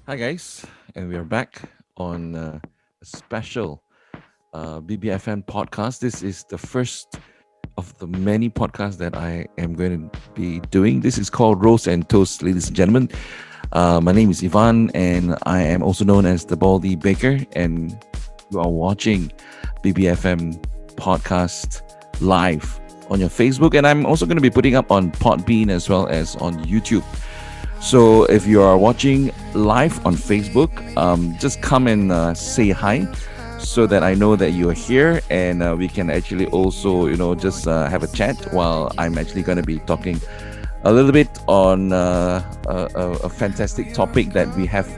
Hi, guys, and we are back on a special BBFM podcast. This is the first of the many podcasts that I am going to be doing. This is called Roast and Toast, ladies and gentlemen. My name is Ivan, and I am also known as the BaldieBaker, and you are watching BBFM podcast live on your Facebook, and I'm also going to be putting up on Podbean as well as on YouTube. So if you are watching live on Facebook, just come and say hi so that I know that you are here and we can actually also, just have a chat while I'm actually going to be talking a little bit on a fantastic topic that we have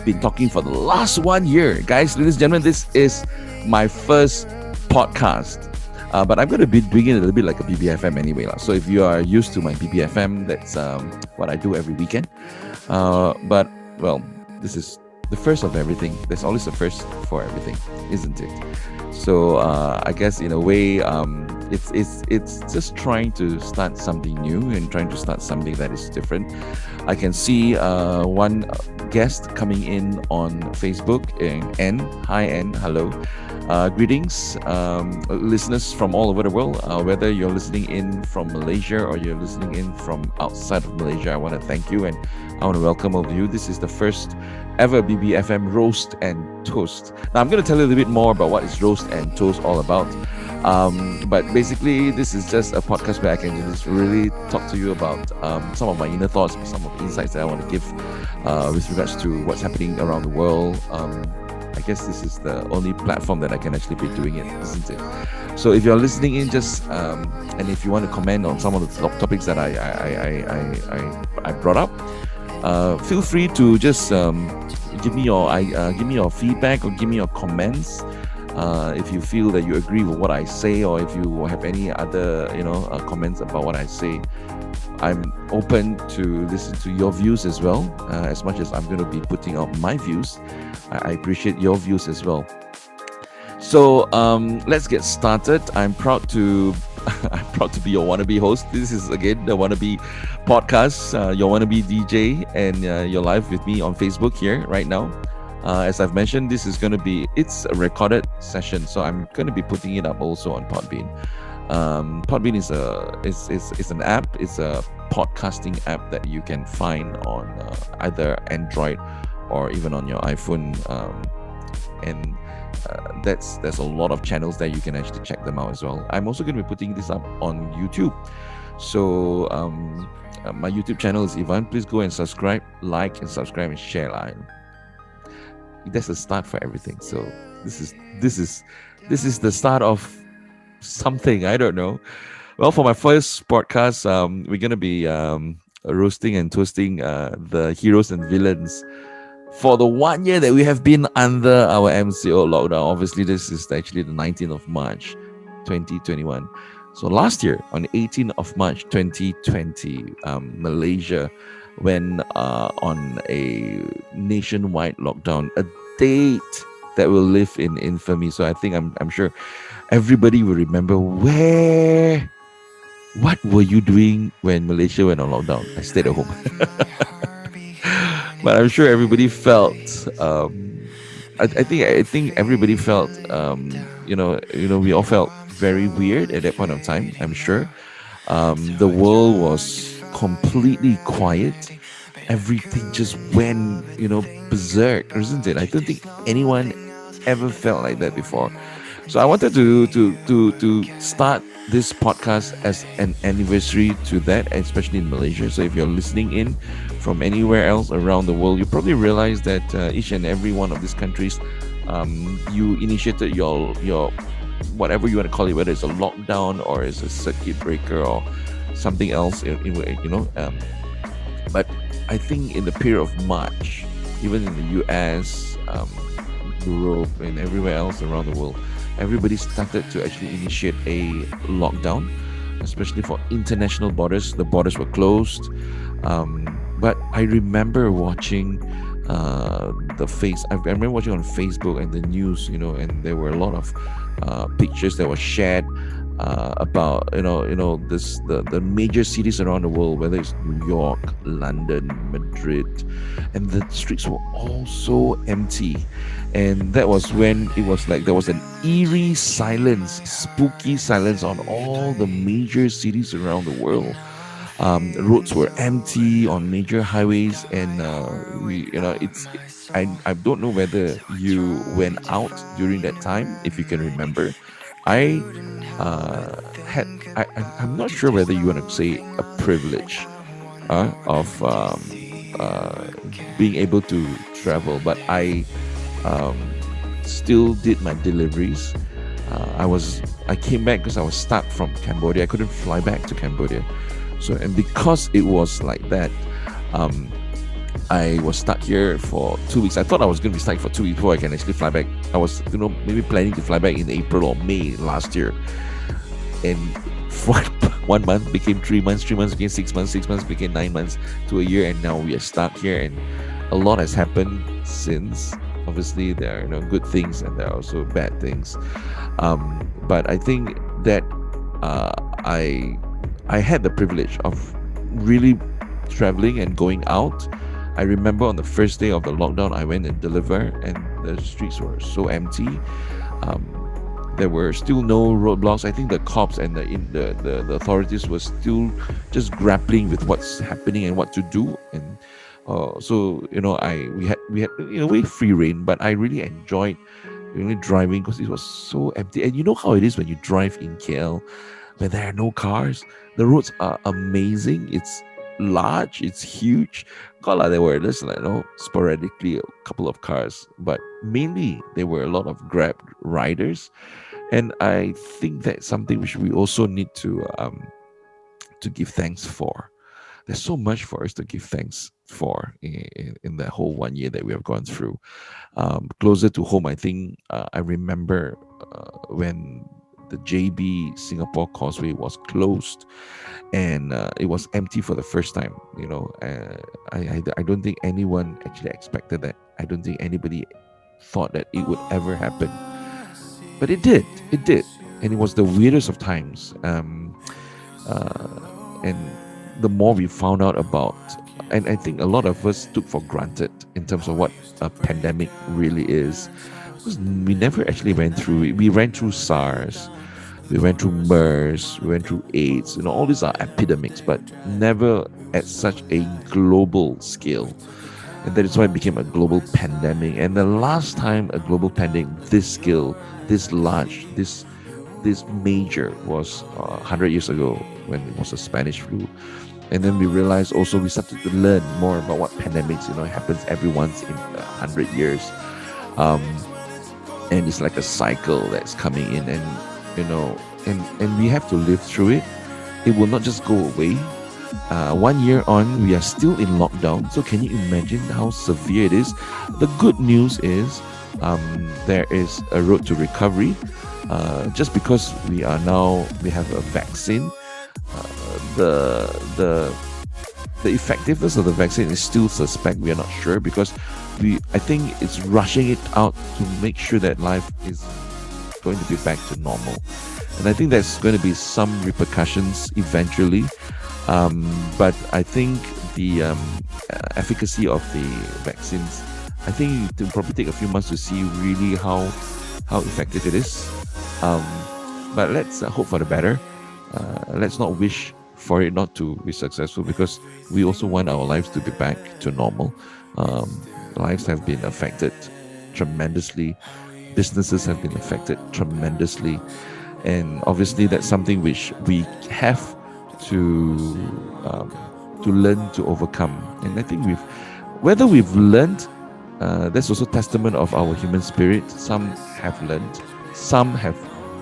been talking for the last 1 year. Guys, ladies and gentlemen, this is my first podcast. But I'm going to be doing it a little bit like a BBFM anyway. So if you are used to my BBFM, that's what I do every weekend. But, well, this is the first of everything. There's always a first for everything, isn't it? So I guess in a way, it's just trying to start something new and trying to start something that is different. I can see one guest coming in on Facebook, N. Hi, N. Hello. Greetings, listeners from all over the world. Whether you're listening in from Malaysia or you're listening in from outside of Malaysia, I want to thank you and I want to welcome all of you. This is the first ever BBFM Roast and Toast. Now, I'm going to tell you a little bit more about what is Roast and Toast all about. But basically, this is just a podcast where I can just really talk to you about some of my inner thoughts, some of the insights that I want to give with regards to what's happening around the world. I guess this is the only platform that I can actually be doing it, isn't it? So if you're listening in, just and if you want to comment on some of the topics that I brought up, feel free to just give me your feedback or give me your comments. If you feel that you agree with what I say, or if you have any other comments about what I say, I'm open to listen to your views as well. As much as I'm going to be putting out my views, I appreciate your views as well. So let's get started. I'm proud to be your wannabe host. This is again the wannabe podcast, your wannabe DJ, and you're live with me on Facebook here right now. As I've mentioned, this is going to be it's a recorded session, so I'm going to be putting it up also on Podbean. Podbean is an app. It's a podcasting app that you can find on either Android or even on your iPhone, and there's a lot of channels that you can actually check them out as well. I'm also going to be putting this up on YouTube. So my YouTube channel is Ivan. Please go and subscribe, like, and subscribe and share. That's the start for everything. So this is the start of something. I don't know. Well, for my first podcast, we're gonna be roasting and toasting the heroes and villains for the 1 year that we have been under our MCO lockdown. Obviously, this is actually the 19th of March, 2021. So last year, on the 18th of March, 2020, Malaysia went on a nationwide lockdown, a date that will live in infamy. So I think I'm sure everybody will remember what were you doing when Malaysia went on lockdown? I stayed at home. But I'm sure everybody felt I think everybody felt we all felt very weird at that point of time. I'm sure the world was completely quiet. Everything just went berserk, isn't it? I don't think anyone ever felt like that before. So I wanted to start this podcast as an anniversary to that, especially in Malaysia. So if you're listening in from anywhere else around the world, you probably realize that each and every one of these countries, you initiated your whatever you want to call it, whether it's a lockdown or it's a circuit breaker or something else, but I think in the period of March, even in the US, Europe, and everywhere else around the world, everybody started to actually initiate a lockdown, especially for international borders. The borders were closed. But I remember watching I remember watching on Facebook and the news, and there were a lot of pictures that were shared about the major cities around the world, whether it's New York, London, Madrid, and the streets were all so empty. And that was when it was like there was an eerie silence, spooky silence on all the major cities around the world. Roads were empty on major highways, and I don't know whether you went out during that time, if you can remember. I had I'm not sure whether you want to say a privilege of being able to travel, but I still did my deliveries. I came back because I was stuck from Cambodia. I couldn't fly back to Cambodia, so, and because it was like that, um, I was stuck here for 2 weeks. I thought I was going to be stuck for 2 weeks before I can actually fly back. I was, maybe planning to fly back in April or May last year, and one, 1 month became 3 months, 3 months became 6 months, 6 months became 9 months to a year, and now we are stuck here. And a lot has happened since. Obviously, there are good things and there are also bad things. But I think that I had the privilege of really traveling and going out. I remember on the first day of the lockdown, I went and delivered, and the streets were so empty. There were still no roadblocks. I think the cops and the authorities were still just grappling with what's happening and what to do. And so we had we free reign, but I really enjoyed driving because it was so empty. And you know how it is when you drive in KL, when there are no cars. The roads are amazing. It's large, it's huge. There were just sporadically a couple of cars, but mainly there were a lot of Grab riders. And I think that's something which we also need to give thanks for. There's so much for us to give thanks for in the whole 1 year that we have gone through. Closer to home, I think I remember when the JB Singapore Causeway was closed, and it was empty for the first time. I don't think anyone actually expected that. I don't think anybody thought that it would ever happen, but it did. It did, and it was the weirdest of times. And the more we found out about, and I think a lot of us took for granted in terms of what a pandemic really is, because we never actually went through it. We ran through SARS, we went through MERS, we went through AIDS. All these are epidemics, but never at such a global scale. And that is why it became a global pandemic. And the last time a global pandemic this scale, this large, this major was 100 years ago, when it was the Spanish flu. And then we realized also, we started to learn more about what pandemics, it happens every once in 100 years. And it's like a cycle that's coming in, and we have to live through it. It will not just go away. 1 year on, we are still in lockdown. So can you imagine how severe it is? The good news is there is a road to recovery. Just because we have a vaccine, the effectiveness of the vaccine is still suspect. We are not sure, because I think it's rushing it out to make sure that life is going to be back to normal. And I think there's going to be some repercussions eventually. But I think the efficacy of the vaccines, I think it will probably take a few months to see really how effective it is. But let's hope for the better. Let's not wish for it not to be successful, because we also want our lives to be back to normal. Lives have been affected tremendously. Businesses have been affected tremendously. And obviously that's something which we have to learn to overcome. And I think whether we've learned, that's also testament of our human spirit. Some have learned, some have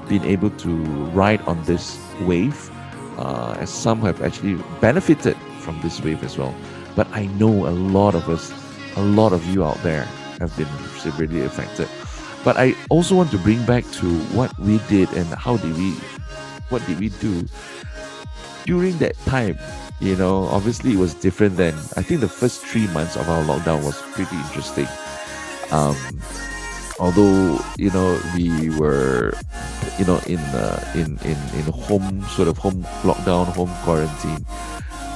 been able to ride on this wave, and some have actually benefited from this wave as well. But I know a lot of us, a lot of you out there have been severely affected. But I also want to bring back to what we did and what did we do during that time. Obviously it was different then. I think the first 3 months of our lockdown was pretty interesting. although we were in home, sort of home lockdown, home quarantine,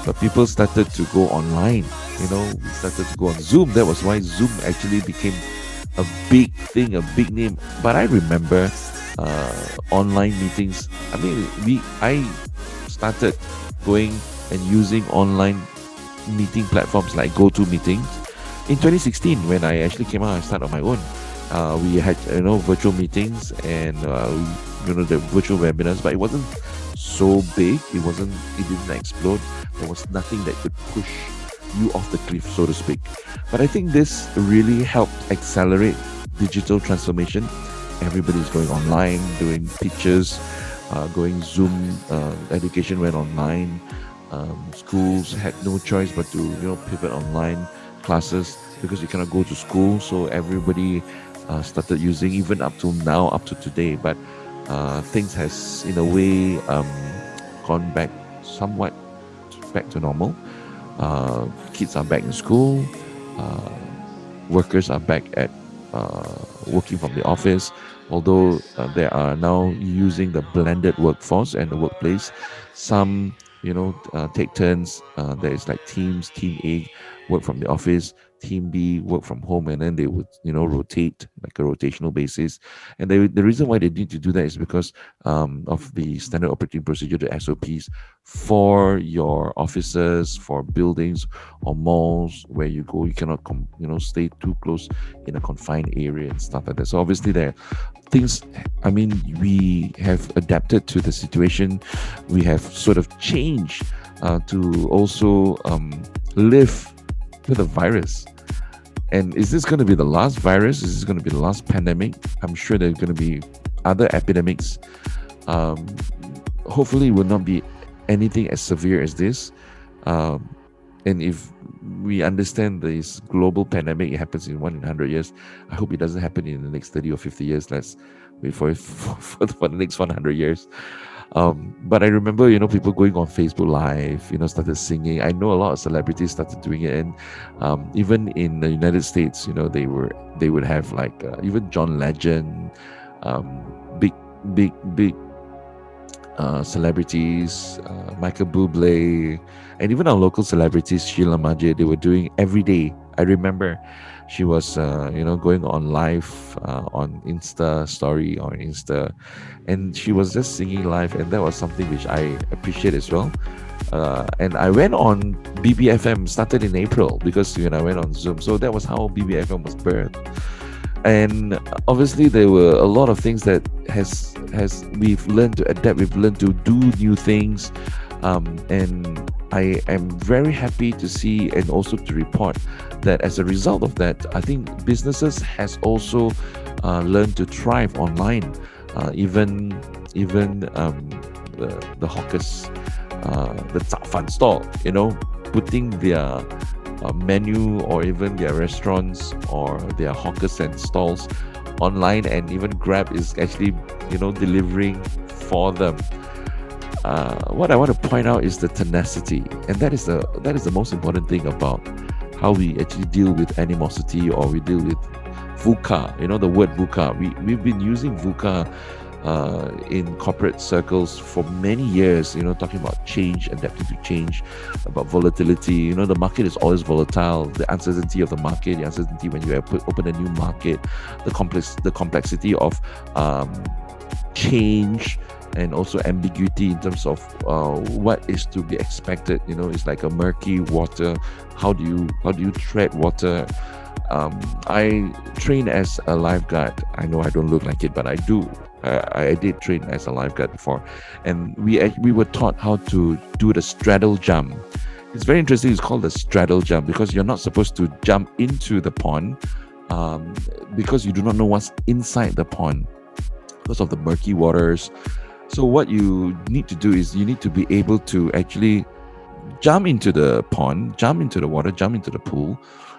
but people started to go online. We started to go on Zoom. That was why Zoom actually became a big thing, a big name. But I remember online meetings. I mean, I started going and using online meeting platforms like GoToMeetings in 2016 when I actually came out and started on my own. We had virtual meetings and the virtual webinars, but it wasn't so big. It didn't explode. There was nothing that could push you off the cliff, so to speak. But I think this really helped accelerate digital transformation. Everybody's going online, doing pictures, going Zoom. Education went online. Schools had no choice but to pivot online classes because you cannot go to school. So everybody started using, even up to now, up to today. But things has in a way gone back somewhat back to normal. Kids are back in school. Uh, Workers are back at working from the office. Although they are now using the blended workforce and the workplace. Some take turns. There is like teams. Team A work from the office. Team B work from home, and then they would rotate like a rotational basis. And the reason why they need to do that is because of the standard operating procedure, the SOPs, for your offices, for buildings or malls where you go. You cannot stay too close in a confined area and stuff like that. So obviously there are things. I mean, we have adapted to the situation. We have sort of changed to also live with a virus. And is this going to be the last virus? Is this going to be the last pandemic? I'm sure there are going to be other epidemics. Um, Hopefully, it will not be anything as severe as this. And if we understand this global pandemic, it happens in 1 in 100 years. I hope it doesn't happen in the next 30 or 50 years. Let's wait for it for the next 100 years. But I remember, people going on Facebook Live, started singing. I know a lot of celebrities started doing it, and even in the United States, they would have like even John Legend, big, big celebrities, Michael Bublé, and even our local celebrities, Sheila Majid. They were doing every day. I remember she was, going on live on Insta story or Insta, and she was just singing live, and that was something which I appreciate as well. And I went on BBFM, started in April because I went on Zoom, so that was how BBFM was birthed. And obviously there were a lot of things that has we've learned to adapt, we've learned to do new things, and I am very happy to see and also to report that as a result of that, I think businesses has also learned to thrive online. Even the hawkers, the Zafan store, putting their menu or even their restaurants or their hawkers and stalls online, and even Grab is actually delivering for them. What I want to point out is the tenacity, and that is the most important thing about how we actually deal with animosity, or we deal with VUCA. The word VUCA. We've been using VUCA in corporate circles for many years, talking about change, adapting to change, about volatility. The market is always volatile. The uncertainty of the market, the uncertainty when you open a new market, the complexity of change, and also ambiguity in terms of what is to be expected. It's like a murky water. How do you tread water? I train as a lifeguard. I know I don't look like it, but I do. I did train as a lifeguard before, and we were taught how to do the straddle jump. It's very interesting. It's called the straddle jump because you're not supposed to jump into the pond, because you do not know what's inside the pond because of the murky waters. So what you need to do is you need to be able to actually jump into the pond, jump into the water, jump into the pool,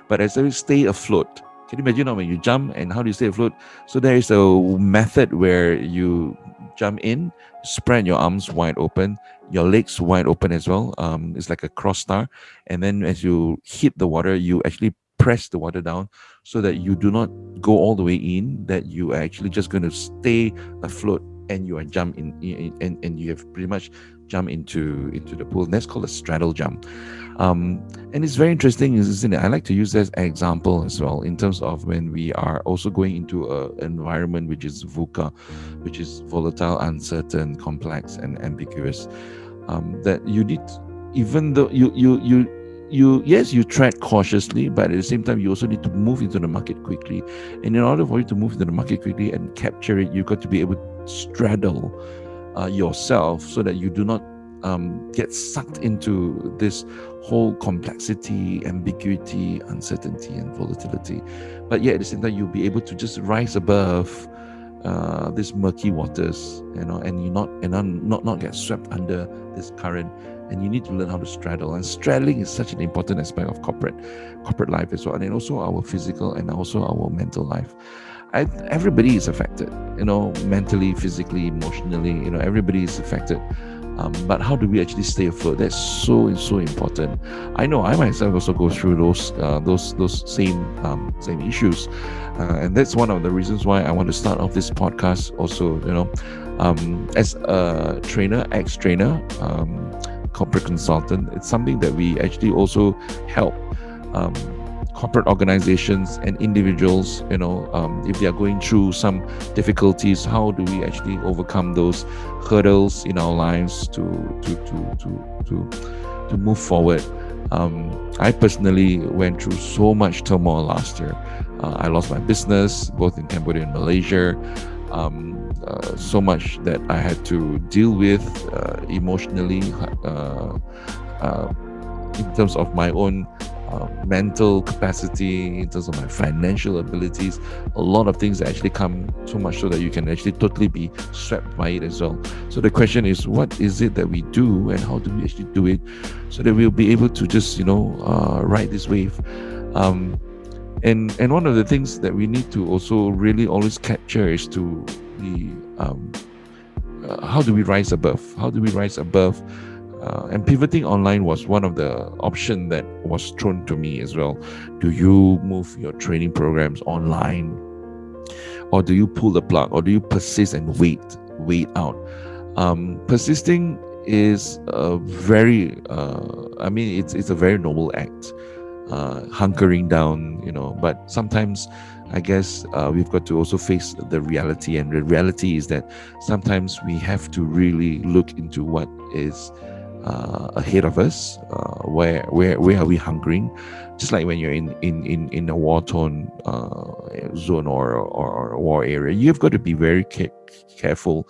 but as you stay afloat. Can you imagine when you jump and how do you stay afloat? So there is a method where you jump in, spread your arms wide open, your legs wide open as well. It's like a cross star. And then as you hit the water, you actually press the water down so that you do not go all the way in, that you are actually just going to stay afloat and you are jump and you have pretty much jump into the pool. And that's called a straddle jump. And it's very interesting, isn't it? I like to use that as an example as well in terms of when we are also going into an environment which is VUCA, which is volatile, uncertain, complex, and ambiguous. That you need, even though you tread cautiously, but at the same time you also need to move into the market quickly. And in order for you to move into the market quickly and capture it, you've got to be able to straddle yourself so that you do not get sucked into this whole complexity, ambiguity, uncertainty, and volatility. But yet at the same time, you'll be able to just rise above these murky waters, and you not get swept under this current. And you need to learn how to straddle. And straddling is such an important aspect of corporate life as well, and also our physical and also our mental life. Everybody is affected, mentally, physically, emotionally. Everybody is affected. But how do we actually stay afloat? That's so important. I know I myself also go through those same issues, and that's one of the reasons why I want to start off this podcast. Also, as a trainer, ex-trainer, corporate consultant, it's something that we actually also help corporate organizations and individuals, if they are going through some difficulties, how do we actually overcome those hurdles in our lives to move forward. I personally went through so much turmoil last year. I lost my business both in Cambodia and Malaysia. So much that I had to deal with emotionally, in terms of my own mental capacity, in terms of my financial abilities. A lot of things actually come so much so that you can actually totally be swept by it as well. So the question is, what is it that we do and how do we actually do it so that we'll be able to just ride this wave. And one of the things that we need to also really always capture is to the how do we rise above? And pivoting online was one of the options that was thrown to me as well. Do you move your training programs online, or do you pull the plug, or do you persist and wait out? Persisting is a very, it's a very noble act. Hunkering down, but sometimes I guess we've got to also face the reality, and the reality is that sometimes we have to really look into what is ahead of us. Where are we hungering? Just like when you're in a war-torn zone or a war area, you've got to be very careful.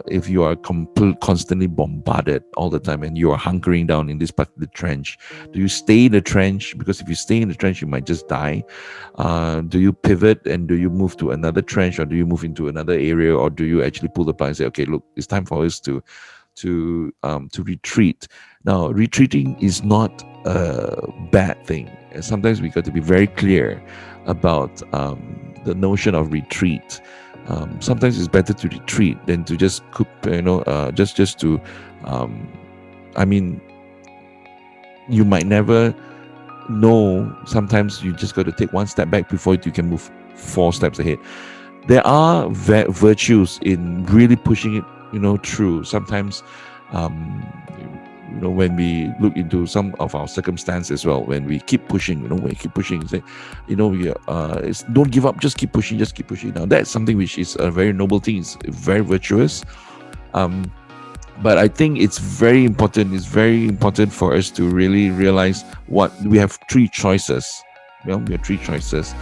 If you are constantly bombarded all the time and you are hunkering down in this part of the trench, do you stay in the trench? Because if you stay in the trench, you might just die. Do you pivot and do you move to another trench, or do you move into another area, or do you actually pull the plug and say, okay, look, it's time for us to retreat? Now, retreating is not a bad thing. And sometimes we got to be very clear about the notion of retreat. Sometimes it's better to retreat than to just cook, just to, you might never know. Sometimes you just got to take one step back before you can move 4 steps ahead. There are virtues in really pushing it, through. Sometimes, when we look into some of our circumstances as well, when we keep pushing, say, it's don't give up, just keep pushing. Now that's something which is a very noble thing. It's very virtuous. But I think it's very important. It's very important for us to really realize what we have 3 choices. We have 3 choices.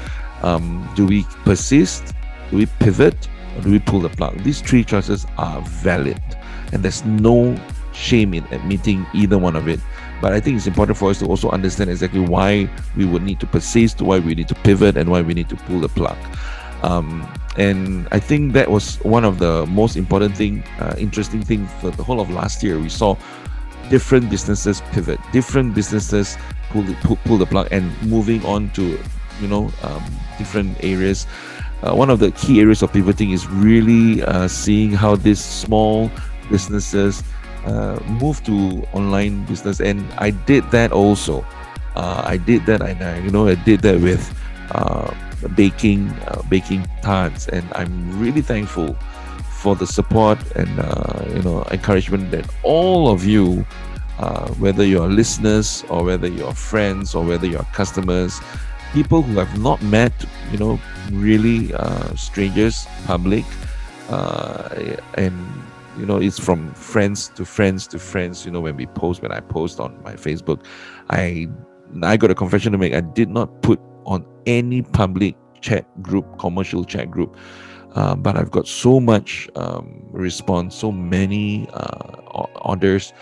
Do we persist? Do we pivot? Or do we pull the plug? These 3 choices are valid, and there's no shame in admitting either one of it. But I think it's important for us to also understand exactly why we would need to persist, why we need to pivot, and why we need to pull the plug. And I think that was one of the most important interesting thing for the whole of last year. We saw different businesses pivot, different businesses pull the plug and moving on to different areas. One of the key areas of pivoting is really seeing how these small businesses move to online business, and I did that also. I did that, and I did that with uh, baking tarts, and I'm really thankful for the support and encouragement that all of you, whether you're listeners or whether you're friends or whether you're customers, people who have not met, really strangers, public, and it's from friends to friends to friends. When I post on my Facebook, I got a confession to make. I did not put on any public chat group, commercial chat group, but I've got so much response, so many orders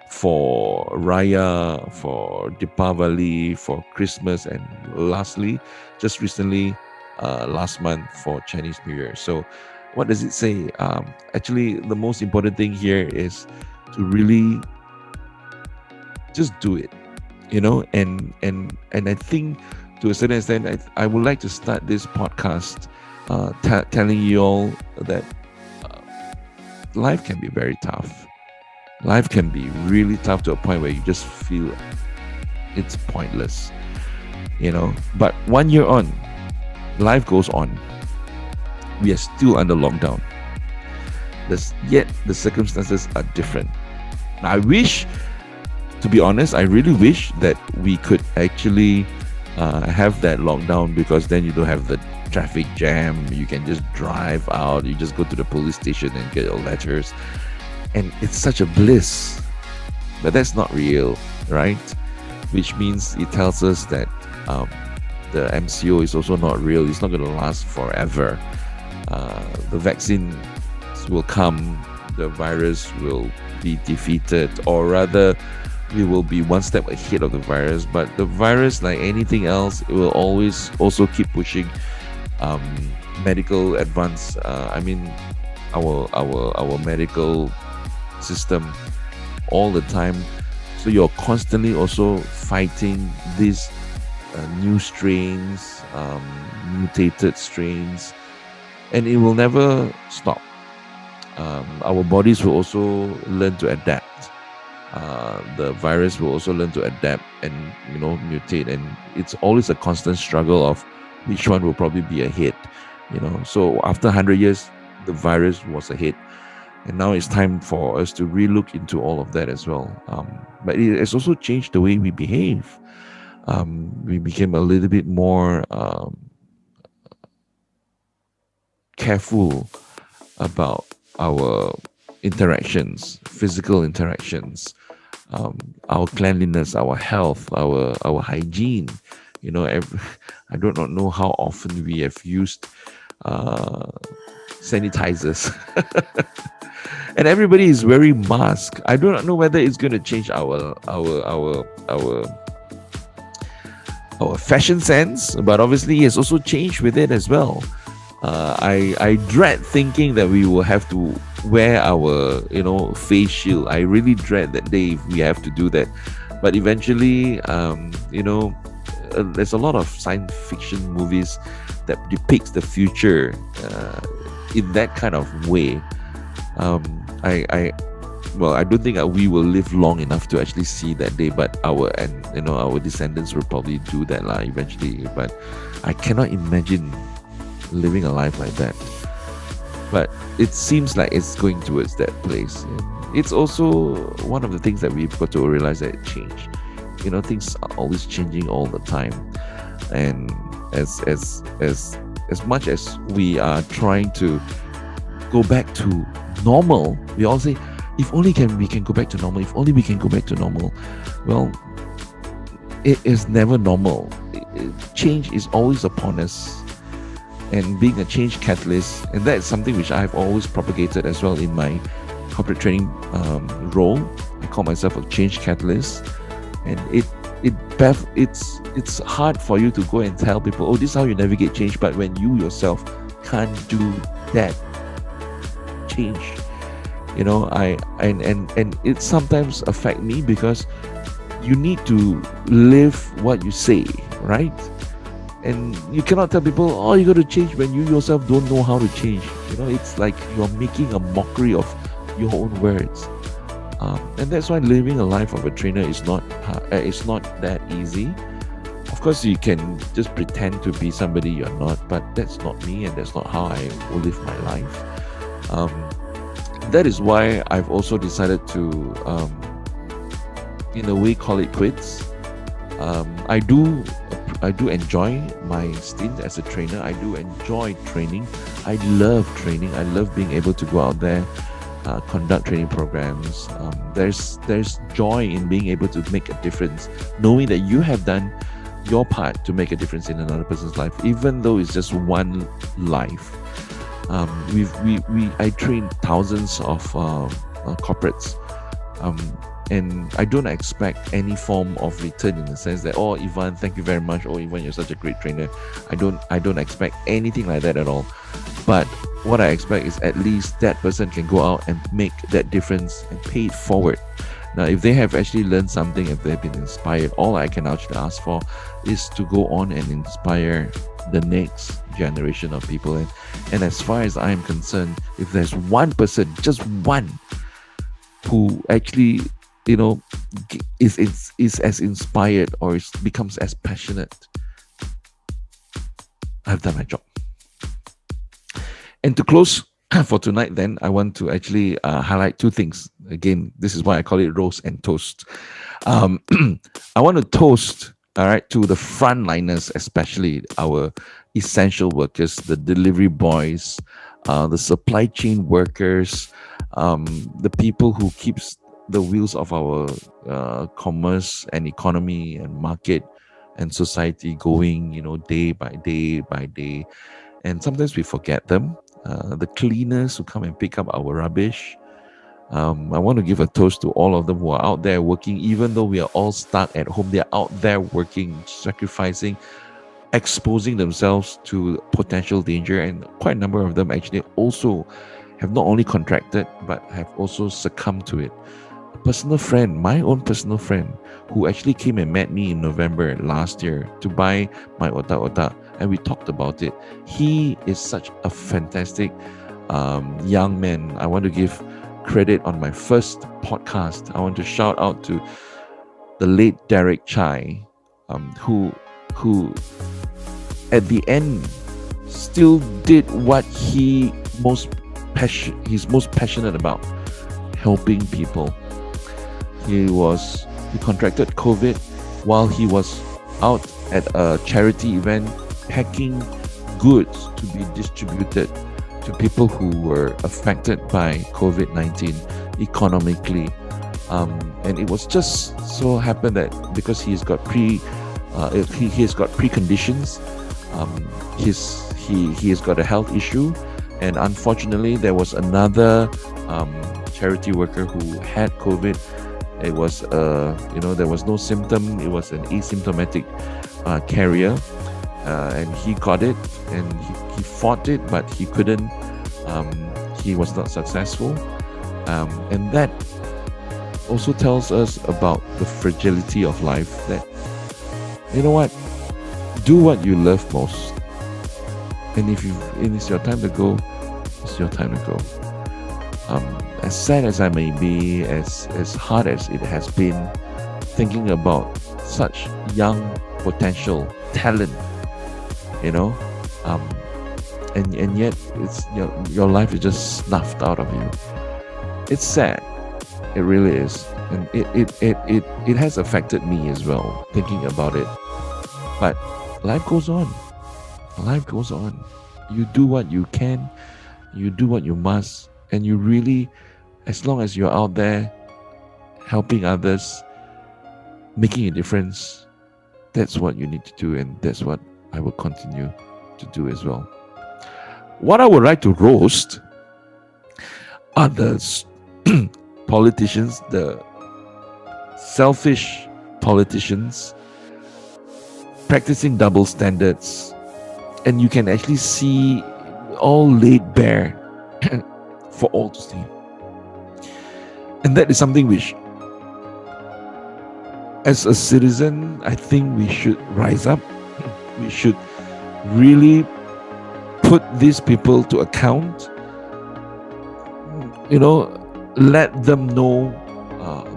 for Raya, for Deepavali, for Christmas, and lastly, just recently, last month, for Chinese New Year. So what does it say? Actually, the most important thing here is to really just do it, and I think to a certain extent, I would like to start this podcast telling you all that life can be very tough. Life can be really tough to a point where you just feel it's pointless, But 1 year on, life goes on. We are still under lockdown. Yet the circumstances are different. Now, to be honest, I really wish that we could actually have that lockdown, because then you don't have the traffic jam. You can just drive out. You just go to the police station and get your letters. And it's such a bliss. But that's not real, right? Which means it tells us that the MCO is also not real. It's not going to last forever. The vaccine will come. The virus will be defeated, or rather, we will be one step ahead of the virus. But the virus, like anything else, it will always also keep pushing medical advance. Our medical system all the time. So you're constantly also fighting these new strains, mutated strains, and it will never stop. Our bodies will also learn to adapt. The virus will also learn to adapt and mutate, and it's always a constant struggle of which one will probably be a hit. So after 100 years, the virus was a hit, and now it's time for us to relook into all of that as well. But it has also changed the way we behave. We became a little bit more careful about our interactions, physical interactions, our cleanliness, our health, our hygiene. I do not know how often we have used sanitizers, and everybody is wearing masks. I do not know whether it's going to change our fashion sense, but obviously it has also changed with it as well. I dread thinking that we will have to wear our face shield. I really dread that day if we have to do that. But eventually, there's a lot of science fiction movies that depicts the future in that kind of way. I don't think we will live long enough to actually see that day, but our descendants will probably do that eventually. But I cannot imagine living a life like that. But it seems like it's going towards that place. It's also one of the things that we've got to realize, that change. Things are always changing all the time, and as much as we are trying to go back to normal, we all say, if only we can go back to normal. If only we can go back to normal. Well, it is never normal. Change is always upon us. And being a change catalyst, and that is something which I've always propagated as well in my corporate training role. I call myself a change catalyst, and it's hard for you to go and tell people, oh, this is how you navigate change. But when you yourself can't do that change, and it sometimes affect me, because you need to live what you say, right? And you cannot tell people, oh, you got to change, when you yourself don't know how to change. It's like you're making a mockery of your own words. And that's why living a life of a trainer is not that easy. Of course, you can just pretend to be somebody you're not, but that's not me, and that's not how I will live my life. That is why I've also decided to, in a way, call it quits. I do enjoy my stint as a trainer. I do enjoy training. I love training. I love being able to go out there, conduct training programs. There's joy in being able to make a difference, knowing that you have done your part to make a difference in another person's life, even though it's just one life. I train thousands of corporates, and I don't expect any form of return in the sense that, oh, Ivan, thank you very much. Oh, Ivan, you're such a great trainer. I don't expect anything like that at all. But what I expect is at least that person can go out and make that difference and pay it forward. Now, if they have actually learned something, if they've been inspired, all I can actually ask for is to go on and inspire the next generation of people. And as far as I am concerned, if there's one person, just one, who actually, is as inspired or becomes as passionate, I've done my job. And to close for tonight, then, I want to actually highlight two things. Again, this is why I call it roast and toast. I want to toast, all right, to the frontliners, especially our essential workers, the delivery boys, the supply chain workers, the people who keeps the wheels of our commerce and economy and market and society going, day by day by day. And sometimes we forget them. The cleaners who come and pick up our rubbish. I want to give a toast to all of them who are out there working, even though we are all stuck at home. They're out there working, sacrificing, exposing themselves to potential danger, and quite a number of them actually also have not only contracted but have also succumbed to it. A personal friend, my own personal friend, who actually came and met me in November last year to buy my otak, and we talked about it. He is such a fantastic young man. I want to give credit on my first podcast. I want to shout out to the late Derek Chai, who at the end still did what he's most passionate about, helping people. He contracted COVID while he was out at a charity event packing goods to be distributed to people who were affected by COVID-19 economically. And it was just so happened that because he has got preconditions, he has got a health issue, and unfortunately there was another charity worker who had COVID. It was there was no symptom. It was an asymptomatic carrier, and he got it, and he fought it, but he couldn't. He was not successful, and that also tells us about the fragility of life. That, you know what, do what you love most, and if it's your time to go, it's your time to go. As sad as I may be, as hard as it has been, thinking about such young potential talent, and yet it's your life is just snuffed out of you. It's sad. It really is, and it has affected me as well, thinking about it. But life goes on. Life goes on. You do what you can. You do what you must. And you really, as long as you're out there helping others, making a difference, that's what you need to do, and that's what I will continue to do as well. What I would like to roast are the politicians, the selfish politicians practicing double standards, and you can actually see all laid bare for all to see. And that is something which, as a citizen, I think we should rise up. We should really put these people to account. Let them know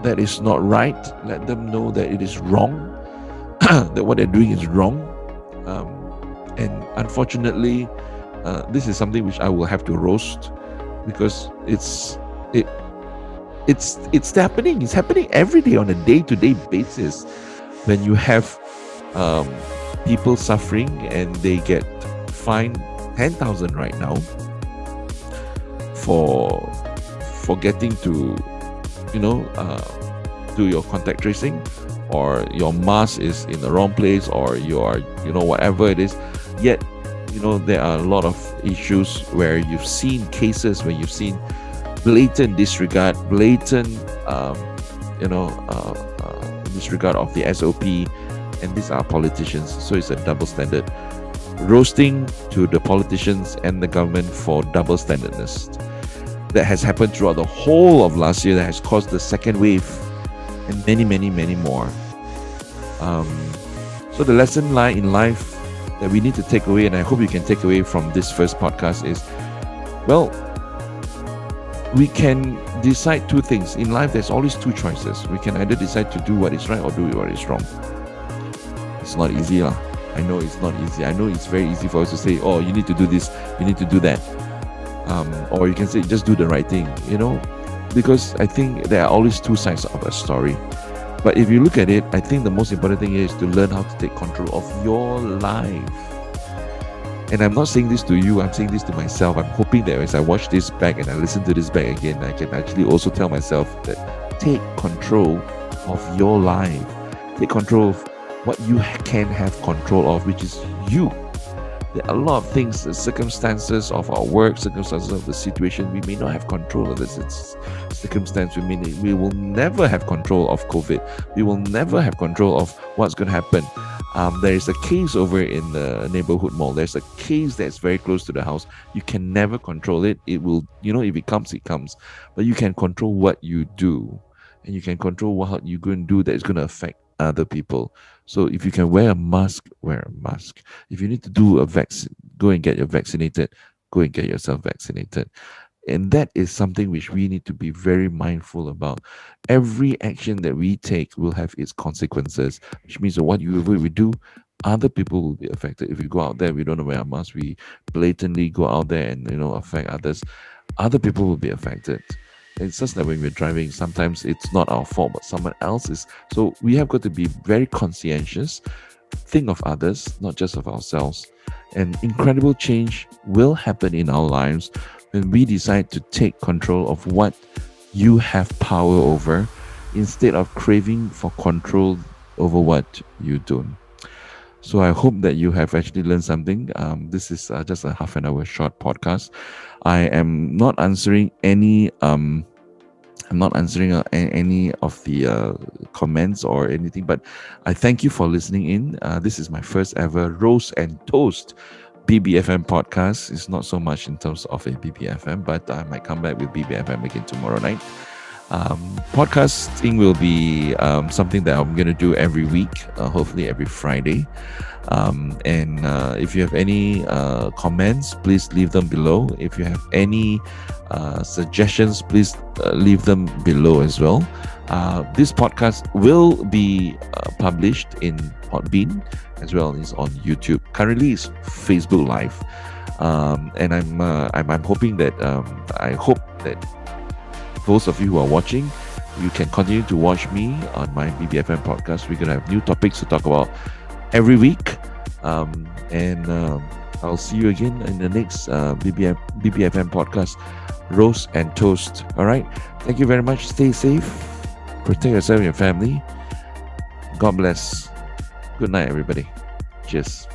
that is not right. Let them know that it is wrong. that what they're doing is wrong. And unfortunately, this is something which I will have to roast, because it's happening. It's happening every day on a day-to-day basis. When you have people suffering and they get fined 10,000 right now for forgetting to, do your contact tracing, or your mask is in the wrong place, or you are, whatever it is. Yet, there are a lot of issues where you've seen cases where you've seen blatant disregard, disregard of the SOP, and these are politicians. So it's a double standard. Roasting to the politicians and the government for double standardness that has happened throughout the whole of last year, that has caused the second wave and many, many, many more. So the lesson in life that we need to take away, and I hope you can take away from this first podcast, is, well, we can decide two things. In life, there's always two choices. We can either decide to do what is right or do what is wrong. It's not easy. I know it's not easy. I know it's very easy for us to say, oh, you need to do this, you need to do that. Or you can say, just do the right thing, because I think there are always two sides of a story. But if you look at it, I think the most important thing is to learn how to take control of your life. And I'm not saying this to you, I'm saying this to myself. I'm hoping that as I watch this back and I listen to this back again, I can actually also tell myself that take control of your life. Take control of what you can have control of, which is you. There are a lot of things, the circumstances of our work, circumstances of the situation, we may not have control of this circumstance. We will never have control of COVID. We will never have control of what's going to happen. There is a case over in the neighborhood mall. There's a case that's very close to the house. You can never control it. It will, if it comes, it comes. But you can control what you do. And you can control what you're going to do that is going to affect other people. So if you can wear a mask, wear a mask. If you need to do a vaccine, go and get vaccinated. Go and get yourself vaccinated. And that is something which we need to be very mindful about. Every action that we take will have its consequences, which means that whatever we do, other people will be affected. If we go out there, we don't wear a mask, we blatantly go out there and affect others, other people will be affected. It's just that when we're driving, sometimes it's not our fault, but someone else's. So we have got to be very conscientious, think of others, not just of ourselves. And incredible change will happen in our lives when we decide to take control of what you have power over, instead of craving for control over what you don't. So I hope that you have actually learned something. This is just a half an hour short podcast. I am not answering any any of the comments or anything, but I thank you for listening in. This is my first ever Roast and Toast BBFM podcast. It's not so much in terms of a BBFM, but I might come back with BBFM again tomorrow night. Podcasting will be something that I'm going to do every week, hopefully every Friday. And if you have any comments, please leave them below. If you have any suggestions, please leave them below as well. This podcast will be published in Podbean as well as on YouTube. Currently, it's Facebook Live, and I'm hoping that I hope that those of you who are watching, you can continue to watch me on my BBFM podcast. We're gonna have new topics to talk about every week, and I'll see you again in the next BBFM podcast, Roast and Toast. All right, thank you very much. Stay safe, protect yourself and your family. God bless. Good night, everybody. Cheers.